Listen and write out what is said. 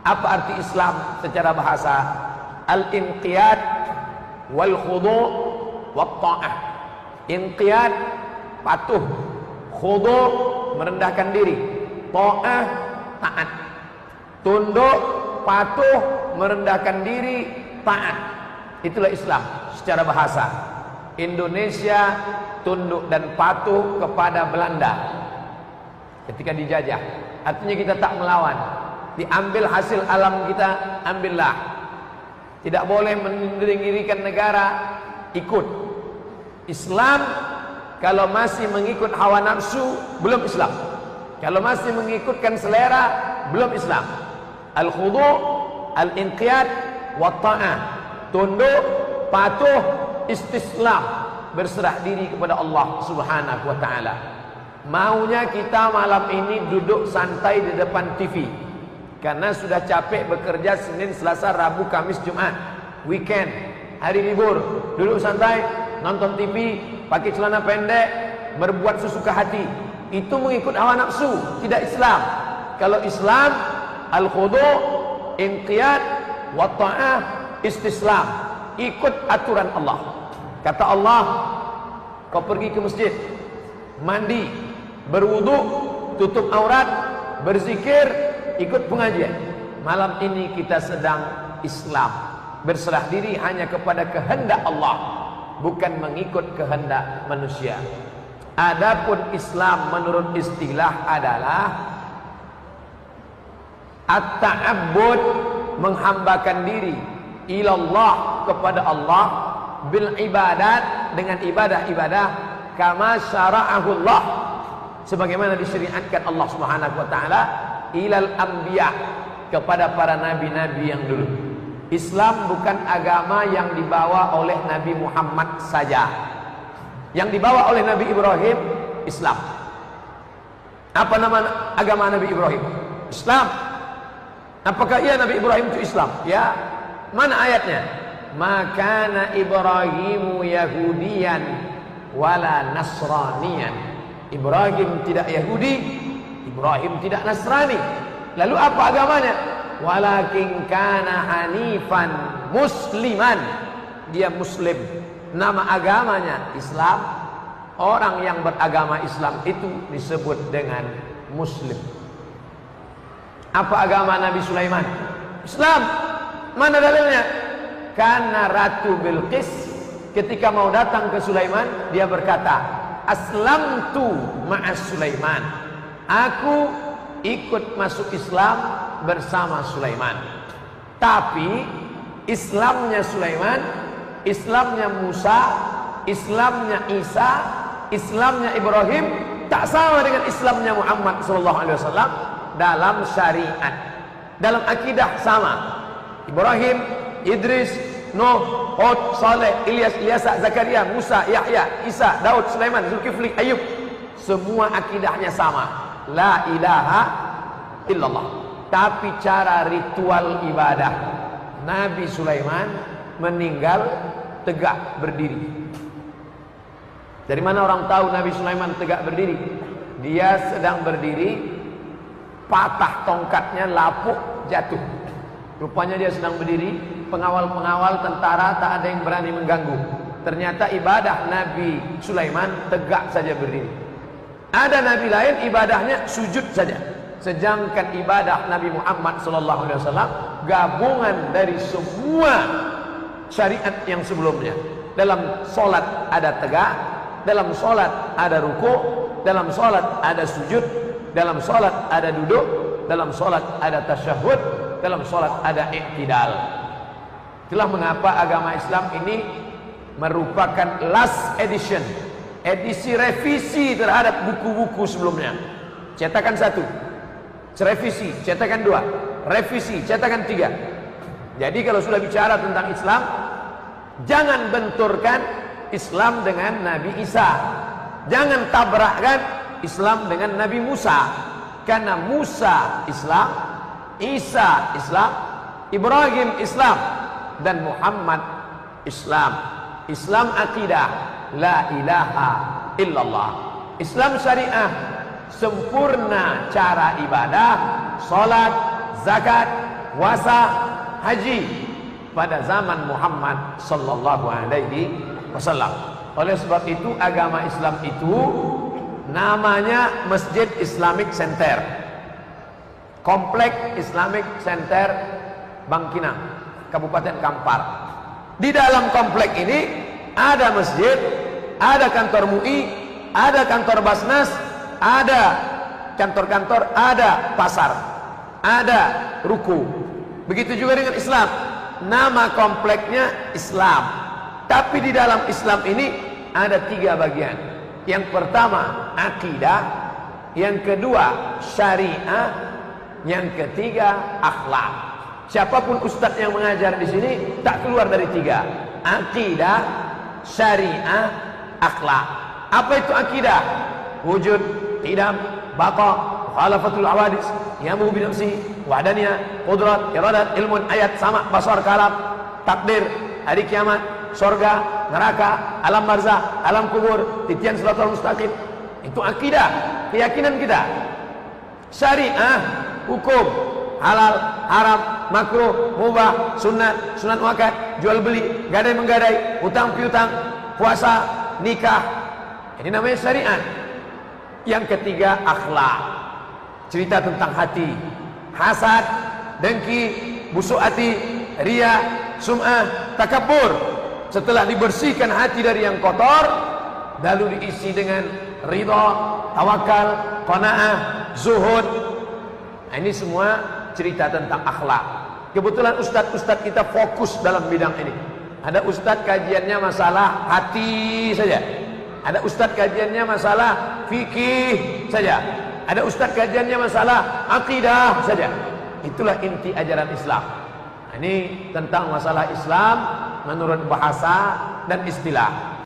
Apa arti Islam secara bahasa? Al-inqiyad wal khudu' wat ta'ah. Inqiyad, patuh. Khudu', merendahkan diri. Ta'ah, taat. Tunduk, patuh, merendahkan diri, taat. Itulah Islam secara bahasa. Indonesia tunduk dan patuh kepada Belanda ketika dijajah. Artinya kita tak melawan. Diambil hasil alam kita, ambillah. Tidak boleh mendiringirikan negara, ikut. Islam kalau masih mengikut hawa nafsu, belum Islam. Kalau masih mengikutkan selera, belum Islam. Al-khudu', al-inqiyad, wa ta'ah. Tunduk, patuh, istislam, berserah diri kepada Allah Subhanahu wa ta'ala. Maunya kita malam ini duduk santai di depan TV, karena sudah capek bekerja Senin, Selasa, Rabu, Kamis, Jumat, weekend, hari libur. Duduk santai, nonton TV, pakai celana pendek, berbuat sesuka hati. Itu mengikut hawa nafsu, tidak Islam. Kalau Islam, al-khudu', inqiyad, wa ta'ah, istislam, ikut aturan Allah. Kata Allah, kau pergi ke masjid, mandi, berwudu, tutup aurat, berzikir, ikut pengajian. Malam ini kita sedang Islam, berserah diri hanya kepada kehendak Allah, bukan mengikut kehendak manusia. Adapun Islam menurut istilah adalah at-ta'abbud, menghambakan diri, ilallah, kepada Allah, bil ibadat, dengan ibadah-ibadah, kama syara'ahullah, sebagaimana disyariatkan Allah Subhanahu wa taala, ilal anbiya, kepada para nabi-nabi yang dulu. Islam bukan agama yang dibawa oleh Nabi Muhammad saja. Yang dibawa oleh Nabi Ibrahim, Islam. Apa nama agama Nabi Ibrahim? Islam. Apakah iya Nabi Ibrahim itu Islam? Ya. Mana ayatnya? Makana Ibrahimu Yahudiyan wala Nasraniyan. Ibrahim tidak Yahudi, Ibrahim tidak Nasrani. Lalu apa agamanya? Walakin kana hanifan musliman. Dia muslim. Nama agamanya Islam. Orang yang beragama Islam itu disebut dengan muslim. Apa agama Nabi Sulaiman? Islam. Mana dalilnya? Karena Ratu Bilqis ketika mau datang ke Sulaiman, dia berkata, aslamtu ma'as Sulaiman. Aku ikut masuk Islam bersama Sulaiman. Tapi Islamnya Sulaiman, Islamnya Musa, Islamnya Isa, Islamnya Ibrahim tak sama dengan Islamnya Muhammad SAW dalam syariat. Dalam akidah sama. Ibrahim, Idris, Nuh, Hud, Saleh, Ilyas, Ilyasa, Zakaria, Musa, Yahya, Isa, Daud, Sulaiman, Zulkifli, Ayub, semua akidahnya sama. La ilaha illallah. Tapi cara ritual ibadah, Nabi Sulaiman meninggal tegak berdiri. Dari mana orang tahu Nabi Sulaiman tegak berdiri? Dia sedang berdiri, patah tongkatnya, lapuk, jatuh. Rupanya dia sedang berdiri, pengawal-pengawal tentara tak ada yang berani mengganggu. Ternyata ibadah Nabi Sulaiman tegak saja berdiri. Ada nabi lain ibadahnya sujud saja. Sedangkan ibadah Nabi Muhammad SAW gabungan dari semua syariat yang sebelumnya. Dalam solat ada tegak, dalam solat ada ruku, dalam solat ada sujud, dalam solat ada duduk, dalam solat ada tasyahud, dalam solat ada i'tidal. Itulah mengapa agama Islam ini merupakan last edition, edisi revisi terhadap buku-buku sebelumnya. Cetakan 1, revisi, cetakan 2, revisi, cetakan 3. Jadi kalau sudah bicara tentang Islam, jangan benturkan Islam dengan Nabi Isa. Jangan tabrakkan Islam dengan Nabi Musa. Karena Musa Islam, Isa Islam, Ibrahim Islam, dan Muhammad Islam. Islam akidah, la ilaha illallah. Islam syariah, sempurna cara ibadah, salat, zakat, puasa, haji pada zaman Muhammad sallallahu alaihi wasallam. Oleh sebab itu agama Islam itu namanya Masjid Islamic Center, Komplek Islamic Center Bangkinang, Kabupaten Kampar. Di dalam komplek ini ada masjid, ada kantor MUI, ada kantor Basnas, ada kantor-kantor, ada pasar, ada ruku. Begitu juga dengan Islam. Nama kompleknya Islam. Tapi di dalam Islam ini ada 3 bagian. Yang pertama akidah, yang kedua syariah, yang ketiga akhlak. Siapapun ustadz yang mengajar di sini tak keluar dari 3: akidah, syariah, akhlak. Apa itu akidah? Wujud, qidam, baqa, mukhalafatul awadis, yamu bi nafsi, wahdaniyah, qudrat, iradat, ilmun, ayat, sama, basar, kalam, takdir, hari kiamat, surga, neraka, alam barzah, alam kubur, titian siratal mustaqim. Itu akidah, keyakinan kita. Syariah, hukum, halal, haram, makruh, mubah, sunat, sunat muakkad, jual beli, gadai menggadai, utang piutang, puasa, nikah. Ini namanya syariat. Yang ketiga akhlak. Cerita tentang hati, hasad, dengki, busuk hati, riya, sum'ah, takabur. Setelah dibersihkan hati dari yang kotor, lalu diisi dengan ridha, tawakal, qanaah, zuhud. Nah, ini semua cerita tentang akhlak. Kebetulan ustadz-ustadz kita fokus dalam bidang ini. Ada ustadz kajiannya masalah hati saja. Ada ustadz kajiannya masalah fikih saja. Ada ustadz kajiannya masalah akidah saja. Itulah inti ajaran Islam. Nah, ini tentang masalah Islam menurut bahasa dan istilah.